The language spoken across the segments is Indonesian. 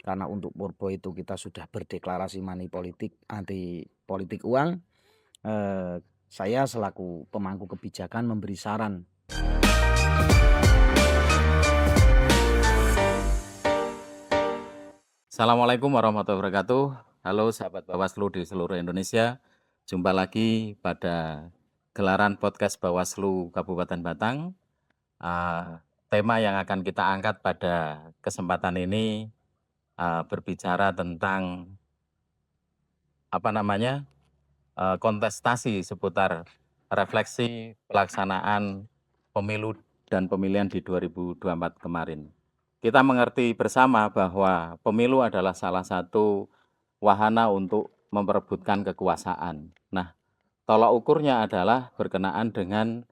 karena untuk Purbo itu kita sudah berdeklarasi money politik, anti politik uang, saya selaku pemangku kebijakan memberi saran. Assalamualaikum warahmatullahi wabarakatuh. Halo sahabat Bawaslu di seluruh Indonesia. Jumpa lagi pada gelaran podcast Bawaslu Kabupaten Batang. Tema yang akan kita angkat pada kesempatan ini berbicara tentang kontestasi seputar refleksi pelaksanaan pemilu dan pemilihan di 2024 kemarin. Kita mengerti bersama bahwa pemilu adalah salah satu wahana untuk memperebutkan kekuasaan. Nah, tolak ukurnya adalah berkenaan dengan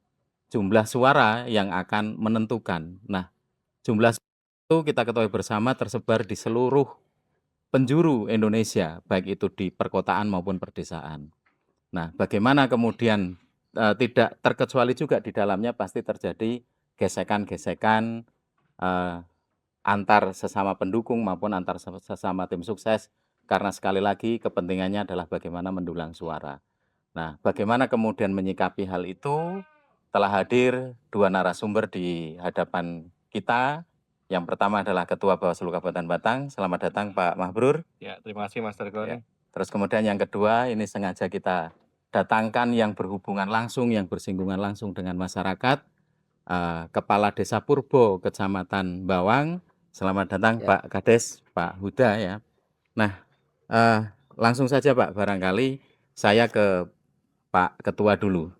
jumlah suara yang akan menentukan. Nah, jumlah suara itu kita ketahui bersama tersebar di seluruh penjuru Indonesia, baik itu di perkotaan maupun perdesaan. Nah, bagaimana kemudian tidak terkecuali juga di dalamnya pasti terjadi gesekan-gesekan antar sesama pendukung maupun antar sesama tim sukses, karena sekali lagi kepentingannya adalah bagaimana mendulang suara. Nah, bagaimana kemudian menyikapi hal itu? Telah hadir dua narasumber di hadapan kita. Yang pertama adalah Ketua Bawaslu Kabupaten Batang. Selamat datang Pak Mahbrur. Ya, terima kasih Mas Dargon. Ya. Terus kemudian yang kedua, ini sengaja kita datangkan yang berhubungan langsung, yang bersinggungan langsung dengan masyarakat, Kepala Desa Purbo, Kecamatan Bawang. Selamat datang Ya. Pak Kades, Pak Huda ya. Nah, langsung saja Pak, barangkali saya ke Pak Ketua dulu.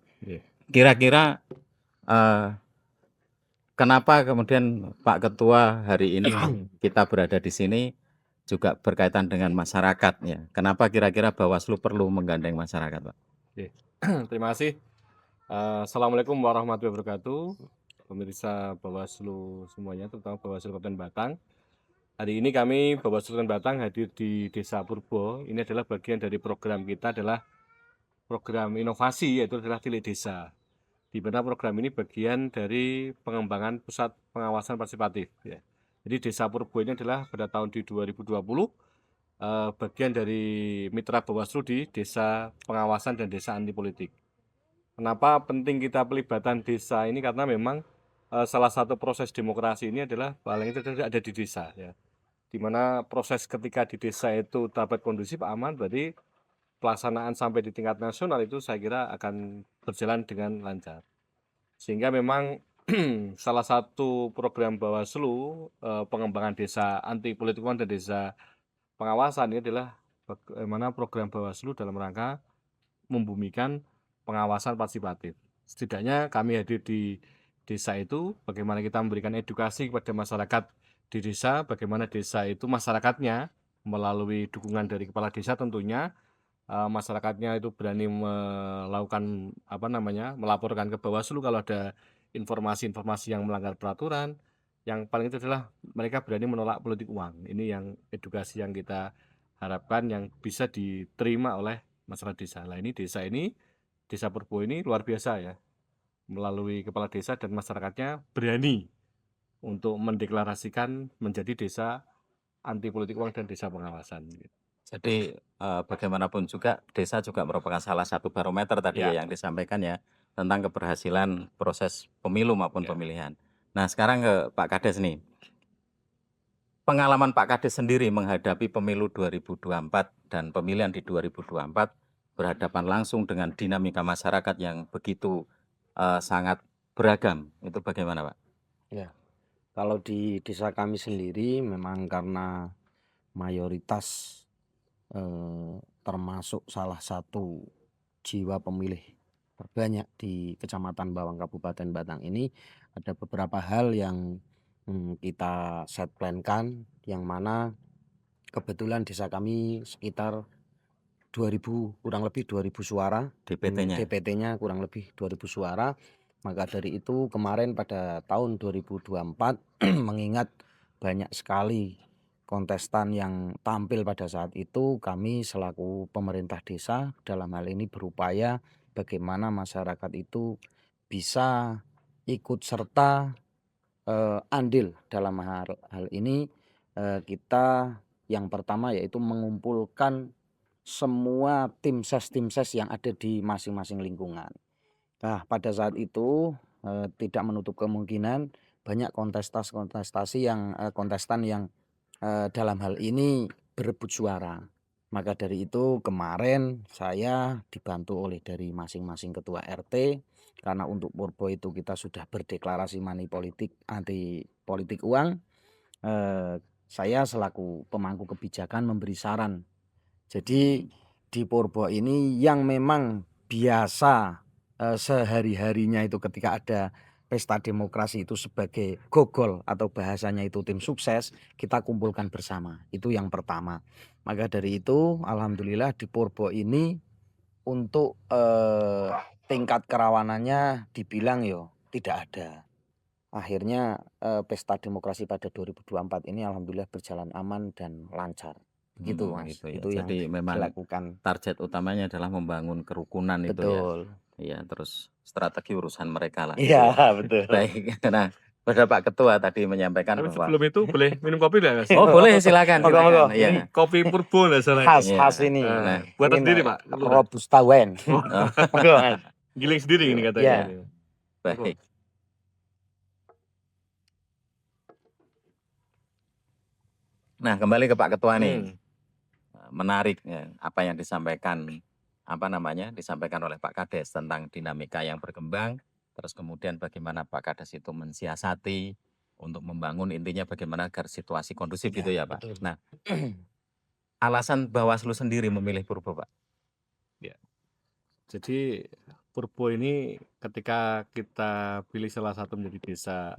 Kira-kira kenapa kemudian Pak Ketua hari ini kita berada di sini juga berkaitan dengan masyarakat ya. Kenapa kira-kira Bawaslu perlu menggandeng masyarakat, Pak? Terima kasih. Assalamualaikum warahmatullahi wabarakatuh. Pemirsa Bawaslu semuanya, terutama Bawaslu Kabupaten Batang. Hari ini kami Bawaslu Kabupaten Batang hadir di Desa Purbo. Ini adalah bagian dari program kita, adalah program inovasi, yaitu adalah Tilik Desa. Di mana program ini bagian dari pengembangan pusat pengawasan partisipatif. Ya. Jadi Desa Purbo ini adalah pada tahun di 2020 bagian dari mitra Bawaslu di Desa Pengawasan dan Desa Anti Politik. Kenapa penting kita pelibatan desa ini? Karena memang salah satu proses demokrasi ini adalah paling itu ada di desa, ya. Dimana proses ketika di desa itu dapat kondusif, aman, berarti pelaksanaan sampai di tingkat nasional itu saya kira akan berjalan dengan lancar. Sehingga memang salah satu program Bawaslu pengembangan desa anti politik uang dan desa pengawasan ini adalah bagaimana program Bawaslu dalam rangka membumikan pengawasan partisipatif. Setidaknya kami hadir di desa itu, bagaimana kita memberikan edukasi kepada masyarakat di desa, bagaimana desa itu masyarakatnya melalui dukungan dari kepala desa tentunya, masyarakatnya itu berani melakukan melaporkan ke Bawaslu kalau ada informasi-informasi yang melanggar peraturan. Yang paling itu adalah mereka berani menolak politik uang. Ini yang edukasi yang kita harapkan yang bisa diterima oleh masyarakat desa. Nah, ini Desa Purbo ini luar biasa ya. Melalui kepala desa dan masyarakatnya berani untuk mendeklarasikan menjadi desa anti politik uang dan desa pengawasan. Jadi bagaimanapun juga desa juga merupakan salah satu barometer tadi ya yang disampaikan ya tentang keberhasilan proses pemilu maupun pemilihan. Nah, sekarang ke Pak Kades nih. Pengalaman Pak Kades sendiri menghadapi pemilu 2024 dan pemilihan di 2024 berhadapan langsung dengan dinamika masyarakat yang begitu sangat beragam. Itu bagaimana, Pak? Ya, kalau di desa kami sendiri memang karena mayoritas termasuk salah satu jiwa pemilih terbanyak di Kecamatan Bawang Kabupaten Batang ini, ada beberapa hal yang kita set plankan, yang mana kebetulan desa kami sekitar 2000, kurang lebih 2000 suara, DPT-nya. DPT-nya kurang lebih 2000 suara. Maka dari itu kemarin pada tahun 2024 mengingat banyak sekali kontestan yang tampil pada saat itu, kami selaku pemerintah desa dalam hal ini berupaya bagaimana masyarakat itu bisa ikut serta andil dalam hal ini. Kita Yang pertama yaitu mengumpulkan semua tim ses yang ada di masing-masing lingkungan. Nah, pada saat itu tidak menutup kemungkinan banyak kontestan yang dalam hal ini berebut suara. Maka dari itu kemarin saya dibantu oleh dari masing-masing ketua RT, karena untuk Purbo itu kita sudah berdeklarasi money politik, anti politik uang. Saya selaku pemangku kebijakan memberi saran. Jadi di Purbo ini yang memang biasa sehari-harinya itu ketika ada pesta demokrasi itu sebagai gogol atau bahasanya itu tim sukses, kita kumpulkan bersama. Itu yang pertama. Maka dari itu alhamdulillah di Purbo ini untuk tingkat kerawanannya dibilang tidak ada. Akhirnya pesta demokrasi pada 2024 ini alhamdulillah berjalan aman dan lancar. Gitu Mas, Gitu ya. itu yang Jadi memang dilakukan. target utamanya adalah membangun kerukunan itu ya. Betul. Iya, terus strategi urusan mereka lah. Iya betul. Baik. Nah, pada Pak Ketua tadi menyampaikan Tapi bahwa sebelum itu boleh minum kopi nggak Mas? oh boleh silakan. Monggo. Iya. Ini kopi Purbo nggak salah. Khas ini. Nah, buatan Ini sendiri Pak. Robusta wine. Monggo, Mas. Giling sendiri ini Iya. katanya. Baik. Nah, kembali ke Pak Ketua nih. Menarik ya, apa yang disampaikan disampaikan oleh Pak Kades tentang dinamika yang berkembang, terus kemudian bagaimana Pak Kades itu mensiasati untuk membangun, intinya bagaimana agar situasi kondusif gitu ya Pak. betul. Nah, alasan Bawaslu sendiri memilih Purbo Pak? Jadi Purbo ini ketika kita pilih salah satu menjadi desa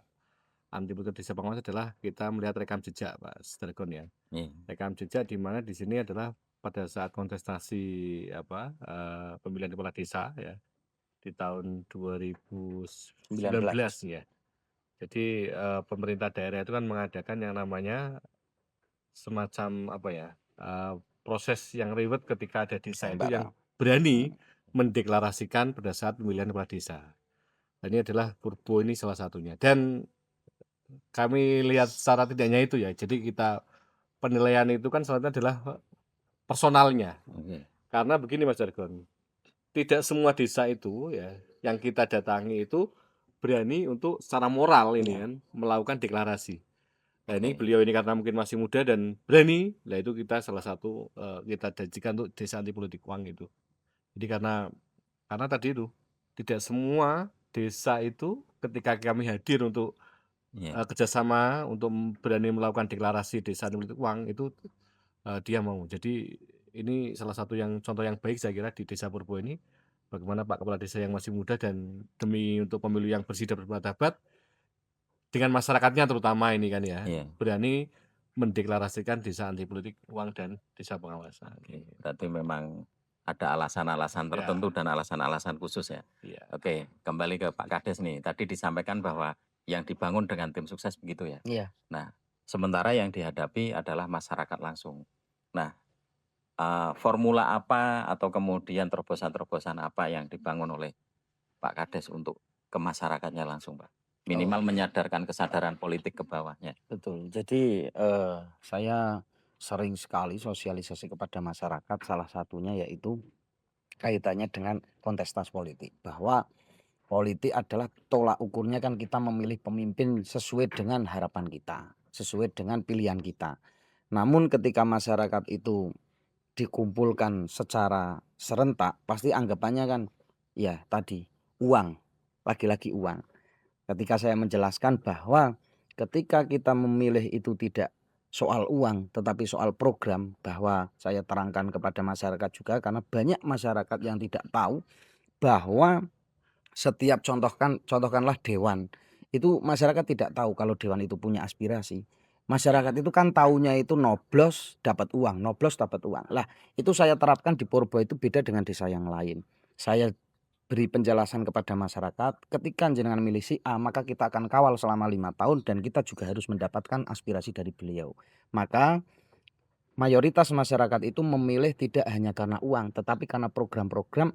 anti politik desa pengawas adalah kita melihat rekam jejak Pak Sedergon ya. Iya. Rekam jejak di mana di sini adalah pada saat kontestasi pemilihan kepala desa ya di tahun 2019 ya. Jadi pemerintah daerah itu kan mengadakan yang namanya semacam proses yang ribet ketika ada desa itu yang berani mendeklarasikan pada saat pemilihan kepala desa. Dan ini adalah Purbo ini salah satunya. Dan kami lihat secara tidaknya itu ya. Jadi kita penilaian itu kan salah satunya adalah personalnya. Oke. Karena begini Mas Jargon, tidak semua desa itu ya yang kita datangi itu berani untuk secara moral ini kan melakukan deklarasi. Nah ini beliau ini karena mungkin masih muda dan berani, nah itu kita salah satu kita janjikan untuk desa anti politik uang itu. Jadi karena tadi itu tidak semua desa itu ketika kami hadir untuk kerjasama untuk berani melakukan deklarasi desa anti politik uang itu dia mau. Jadi ini salah satu contoh yang baik saya kira di Desa Purbo ini, bagaimana Pak Kepala Desa yang masih muda dan demi untuk pemilu yang bersih dan bermartabat dengan masyarakatnya terutama ini kan ya, berani mendeklarasikan desa anti politik uang dan desa pengawasan. Oke, berarti memang ada alasan-alasan tertentu dan alasan-alasan khusus ya. Iya. Oke, kembali ke Pak Kades nih. Tadi disampaikan bahwa yang dibangun dengan tim sukses begitu ya. Iya. Nah, sementara yang dihadapi adalah masyarakat langsung. Nah, formula apa atau kemudian terobosan-terobosan apa yang dibangun oleh Pak Kades untuk ke masyarakatnya langsung, Pak? Minimal menyadarkan kesadaran politik ke bawahnya. Betul. Jadi saya sering sekali sosialisasi kepada masyarakat, salah satunya yaitu kaitannya dengan kontestasi politik, bahwa politik adalah tolak ukurnya kan kita memilih pemimpin sesuai dengan harapan kita, sesuai dengan pilihan kita. Namun ketika masyarakat itu dikumpulkan secara serentak, pasti anggapannya kan ya tadi uang, lagi-lagi uang. Ketika saya menjelaskan bahwa ketika kita memilih itu tidak soal uang tetapi soal program, bahwa saya terangkan kepada masyarakat juga, karena banyak masyarakat yang tidak tahu bahwa setiap contohkanlah dewan, itu masyarakat tidak tahu kalau dewan itu punya aspirasi. Masyarakat itu kan taunya itu noblos dapat uang, noblos dapat uang. Lah itu saya terapkan di Purbo itu beda dengan desa yang lain. Saya beri penjelasan kepada masyarakat, ketika jenengan milih si A maka kita akan kawal selama 5 tahun dan kita juga harus mendapatkan aspirasi dari beliau. Maka mayoritas masyarakat itu memilih tidak hanya karena uang tetapi karena program-program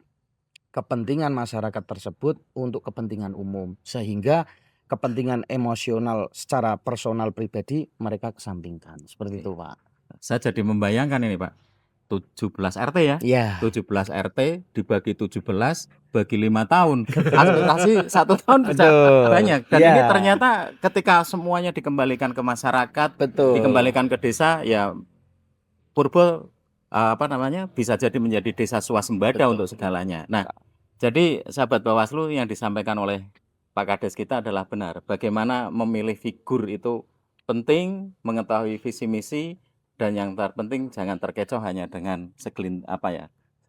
kepentingan masyarakat tersebut untuk kepentingan umum, sehingga kepentingan emosional secara personal pribadi mereka kesampingkan. Seperti itu Pak. saya jadi membayangkan ini Pak, 17 RT ya, Iya, 17 RT dibagi 17 bagi 5 tahun, aspirasi 1 tahun bisa betul. banyak, dan Iya, ini ternyata ketika semuanya dikembalikan ke masyarakat, betul. dikembalikan ke desa, ya Purbo apa namanya, bisa jadi menjadi desa swasembada Betul. untuk segalanya. Nah, jadi sahabat Bawaslu yang disampaikan oleh Pak Kades kita adalah benar. Bagaimana memilih figur itu penting, mengetahui visi misi, dan yang terpenting jangan terkecoh hanya dengan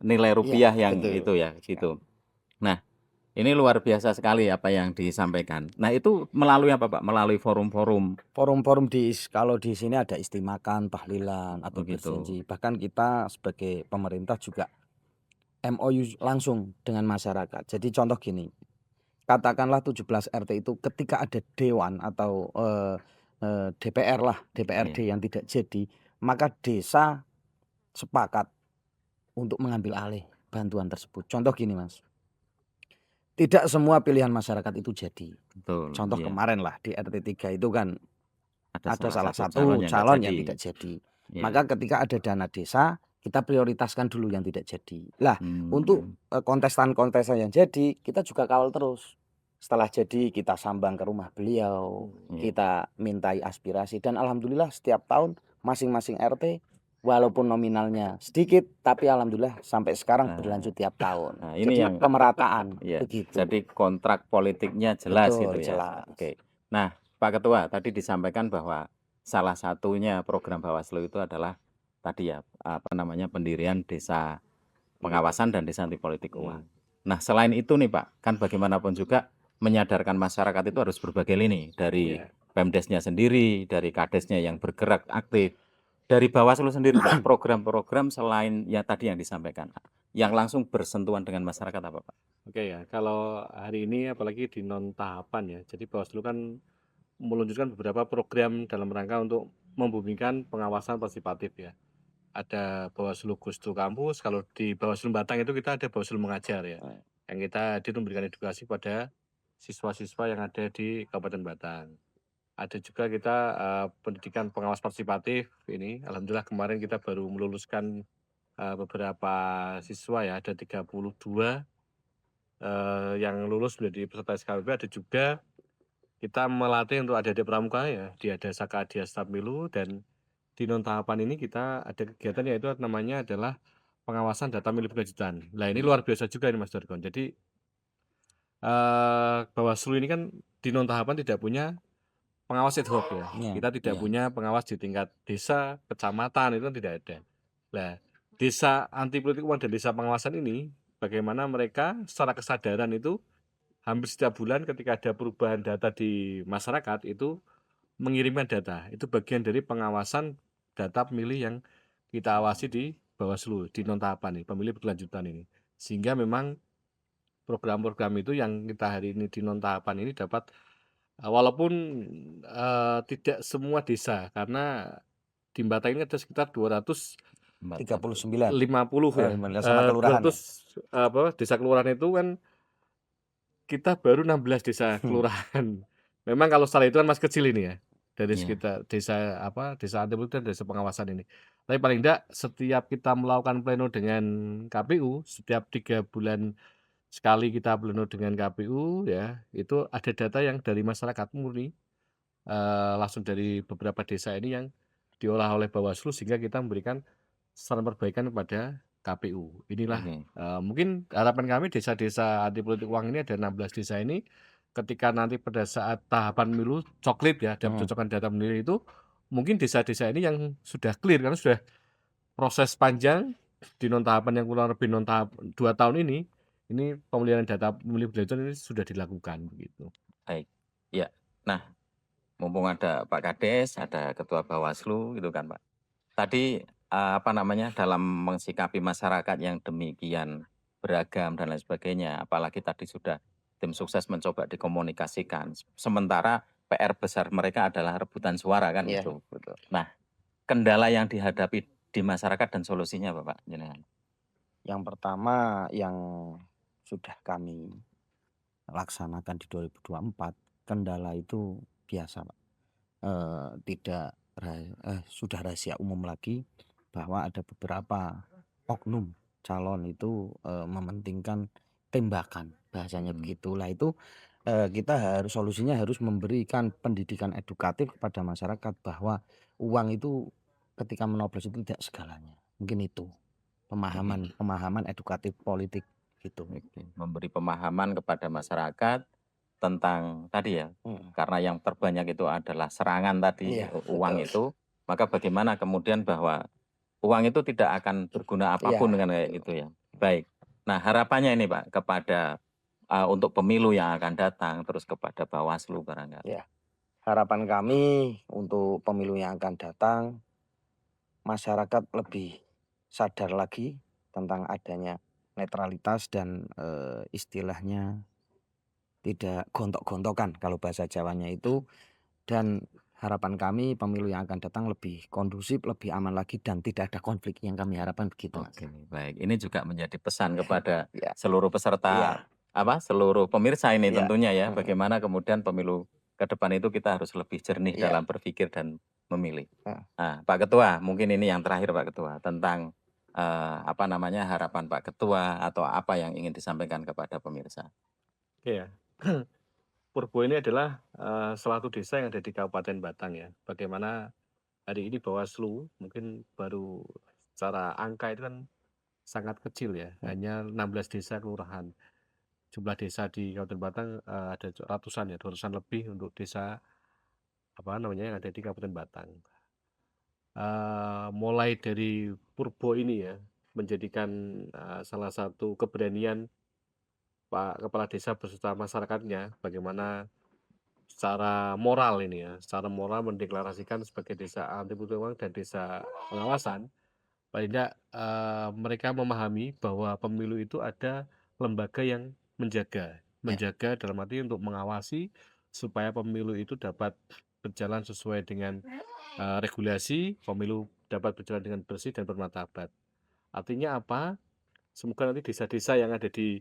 nilai Iya, rupiah yang betul. itu ya, gitu. Nah, ini luar biasa sekali apa yang disampaikan. Nah, itu melalui apa Pak? Melalui forum-forum. Forum-forum kalau di sini ada istimakan, tahlilan, atau Oh gitu. berjanji. Bahkan kita sebagai pemerintah juga MOU langsung dengan masyarakat. Jadi contoh gini, katakanlah 17 RT itu ketika ada dewan atau DPR lah, DPRD Iya. yang tidak jadi, maka desa sepakat untuk mengambil alih bantuan tersebut. Contoh gini Mas, tidak semua pilihan masyarakat itu jadi. Betul, Contoh iya. kemarin lah di RT 3 itu kan ada salah satu calon yang nggak calon yang jadi. tidak jadi. Iya. Maka ketika ada dana desa, kita prioritaskan dulu yang tidak jadi. Lah, untuk kontestan-kontestan yang jadi, kita juga kawal terus. Setelah jadi kita sambang ke rumah beliau, Iya. kita mintai aspirasi, dan alhamdulillah setiap tahun masing-masing RT walaupun nominalnya sedikit, tapi alhamdulillah sampai sekarang berlanjut tiap tahun. Nah, ini Jadi yang pemerataan iya, begitu. jadi kontrak politiknya jelas Betul, gitu ya. jelas. Oke. Nah, Pak Ketua tadi disampaikan bahwa salah satunya program Bawaslu itu adalah tadi ya, apa namanya, pendirian desa pengawasan dan desa anti politik uang. Nah, selain itu nih Pak, kan bagaimanapun juga menyadarkan masyarakat itu harus berbagai lini, dari Pemdesnya sendiri, dari Kadesnya yang bergerak aktif. Dari Bawaslu sendiri Pak, program-program selain yang tadi yang disampaikan, yang langsung bersentuhan dengan masyarakat apa Pak? Oke ya, kalau hari ini apalagi di non tahapan ya, jadi Bawaslu kan meluncurkan beberapa program dalam rangka untuk membumikan pengawasan partisipatif ya. Ada Bawaslu Goes to Kampus, kalau di Bawaslu Batang itu kita ada Bawaslu Mengajar ya, yang kita hadir memberikan edukasi pada siswa-siswa yang ada di Kabupaten Batang. Ada juga kita pendidikan pengawas partisipatif ini, alhamdulillah kemarin kita baru meluluskan beberapa siswa ya, ada 32 yang lulus menjadi peserta SKPP. Ada juga kita melatih untuk adik-adik pramuka ya, di Adasaka Adiasta Pemilu, dan di non tahapan ini kita ada kegiatan yaitu namanya adalah pengawasan data milik berkelanjutan. Nah ini luar biasa juga ini Mas Dorgon. Jadi Bawaslu ini kan di non tahapan tidak punya pengawas ad hoc ya. Iya, Kita tidak iya. punya pengawas di tingkat desa, kecamatan, itu kan tidak ada. Nah, desa anti politik uang dan desa pengawasan ini bagaimana mereka secara kesadaran itu hampir setiap bulan ketika ada perubahan data di masyarakat itu mengirimkan data. Itu bagian dari pengawasan data pemilih yang kita awasi di Bawaslu, di non tahapan nih, pemilih berkelanjutan ini. Sehingga memang program-program itu yang kita hari ini di non tahapan ini dapat walaupun tidak semua desa, karena di Batang ini ada sekitar 39 250 ya, 15 sama kelurahan ya? 200 desa kelurahan itu kan kita baru 16 desa kelurahan. Memang kalau secara itu kan masih kecil ini ya, dari Iya. sekitar desa anti politik dan desa pengawasan ini. Tapi paling tidak setiap kita melakukan pleno dengan KPU, setiap 3 bulan sekali kita pleno dengan KPU ya, itu ada data yang dari masyarakat murni, langsung dari beberapa desa ini yang diolah oleh Bawaslu sehingga kita memberikan saran perbaikan kepada KPU. Inilah mungkin harapan kami desa-desa anti politik uang ini, ada 16 desa ini, ketika nanti pada saat tahapan pemilu coklit ya, ada pencocokan data pemilih itu, mungkin desa-desa ini yang sudah clear karena sudah proses panjang di non tahapan yang kurang lebih 2 tahun ini pemeliharaan data pemilih berkelanjutan ini sudah dilakukan begitu. Baik, ya. Nah, mumpung ada Pak Kades, ada Ketua Bawaslu gitu kan Pak. Tadi apa namanya, dalam mensikapi masyarakat yang demikian beragam dan lain sebagainya, apalagi tadi sudah tim sukses mencoba dikomunikasikan. Sementara PR besar mereka adalah rebutan suara kan Iya. itu. Nah, kendala yang dihadapi di masyarakat dan solusinya apa Pak jenengan? Yang pertama yang sudah kami laksanakan di 2024, kendala itu biasa Pak, tidak sudah rahasia umum lagi bahwa ada beberapa oknum calon itu mementingkan tembakan, bahasanya begitu. Lah itu kita solusinya harus memberikan pendidikan edukatif kepada masyarakat bahwa uang itu ketika menoblos itu tidak segalanya. Mungkin itu pemahaman edukatif politik gitu. Oke, memberi pemahaman kepada masyarakat tentang tadi ya, karena yang terbanyak itu adalah serangan tadi, Iya, uang betul. itu, maka bagaimana kemudian bahwa uang itu tidak akan berguna apapun Iya, dengan kayak betul. gitu ya. Baik. Nah, harapannya ini Pak kepada untuk pemilu yang akan datang, terus kepada Bawaslu barangkali. Ya, harapan kami untuk pemilu yang akan datang, masyarakat lebih sadar lagi tentang adanya netralitas dan istilahnya tidak gontok-gontokan kalau bahasa Jawanya itu. Dan harapan kami pemilu yang akan datang lebih kondusif, lebih aman lagi dan tidak ada konflik yang kami harapkan begitu, Mas. Oke, baik. Ini juga menjadi pesan kepada Ya, seluruh iya, peserta seluruh pemirsa ini iya. tentunya ya, bagaimana kemudian pemilu ke depan itu kita harus lebih jernih Iya. dalam berpikir dan memilih. Heeh. Nah, Pak Ketua, mungkin ini yang terakhir Pak Ketua tentang harapan Pak Ketua atau apa yang ingin disampaikan kepada pemirsa. Oke ya. Purbo ini adalah salah satu desa yang ada di Kabupaten Batang ya. Bagaimana hari ini Bawaslu mungkin baru secara angka itu kan sangat kecil ya, hanya 16 desa kelurahan. Jumlah desa di Kabupaten Batang ada ratusan ya, 200-an lebih untuk desa yang ada di Kabupaten Batang. Mulai dari Purbo ini ya, menjadikan salah satu keberanian Pak Kepala Desa beserta masyarakatnya, bagaimana secara moral ini ya, secara moral mendeklarasikan sebagai desa anti politik uang dan desa pengawasan. Paling tidak mereka memahami bahwa pemilu itu ada lembaga yang menjaga dalam arti untuk mengawasi supaya pemilu itu dapat berjalan sesuai dengan regulasi, pemilu dapat berjalan dengan bersih dan bermartabat. Artinya apa? Semoga nanti desa-desa yang ada di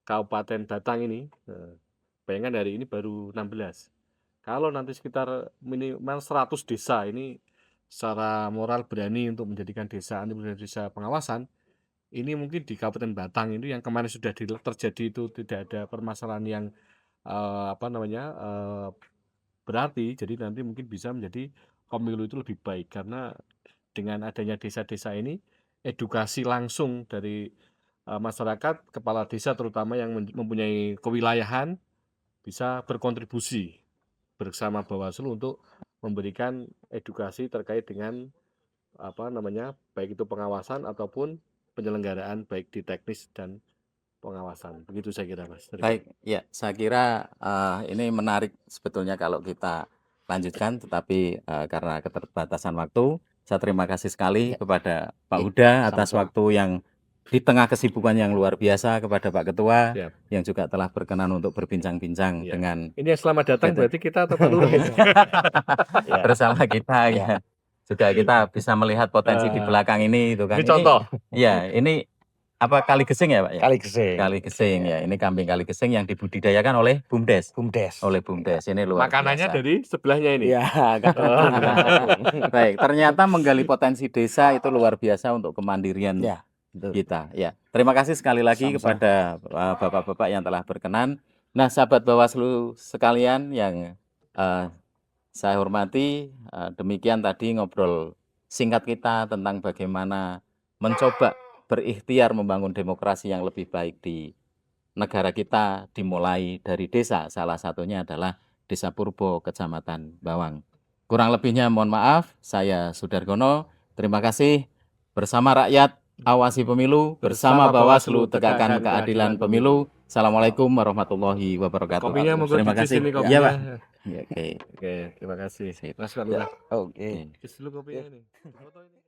Kabupaten Batang ini, bayangkan hari ini baru 16. Kalau nanti sekitar minimal 100 desa ini secara moral berani untuk menjadikan desa anti politik desa pengawasan, ini mungkin di Kabupaten Batang itu yang kemarin sudah terjadi itu tidak ada permasalahan yang berarti, jadi nanti mungkin bisa menjadi pemilu itu lebih baik karena dengan adanya desa-desa ini edukasi langsung dari masyarakat, kepala desa terutama yang mempunyai kewilayahan bisa berkontribusi bersama Bawaslu untuk memberikan edukasi terkait dengan baik itu pengawasan ataupun penyelenggaraan baik di teknis dan pengawasan. Begitu saya kira, Mas. Baik, ya, saya kira ini menarik sebetulnya kalau kita lanjutkan, tetapi karena keterbatasan waktu, saya terima kasih sekali kepada Pak Huda atas sama-sama. waktu yang di tengah kesibukan yang luar biasa, kepada Pak Ketua Siap. yang juga telah berkenan untuk berbincang-bincang Iya. dengan Ini yang selamat datang berarti kita atau peluru bersama kita ya. Juga kita bisa melihat potensi di belakang ini itu kan. Ini contoh. Iya, ini apa kali gesing ya Pak ya? Kali gesing. Kali gesing ya. Ini kambing kali gesing yang dibudidayakan oleh BUMDes. Oleh BUMDes. Ini luar Makanannya biasa. dari sebelahnya ini. Iya, Baik, ternyata menggali potensi desa itu luar biasa untuk kemandirian Ya, betul. kita. Ya, terima kasih sekali lagi Sama-sama. kepada bapak-bapak yang telah berkenan. Nah, sahabat Bawaslu sekalian yang saya hormati, demikian tadi ngobrol singkat kita tentang bagaimana mencoba berikhtiar membangun demokrasi yang lebih baik di negara kita, dimulai dari desa. Salah satunya adalah Desa Purbo, Kecamatan Bawang. Kurang lebihnya mohon maaf, saya Sudargono. Terima kasih. Bersama rakyat, awasi pemilu. Bersama Bawaslu, tegakkan keadilan pemilu. Assalamualaikum warahmatullahi wabarakatuh. Kopinya monggo Terima di kasih. sini Iya, kopinya. Pak. Ya, oke. Oke, terima kasih. Sip. Mas Pak Lurah. Oke. Kis dulu kopinya ini. Foto ini.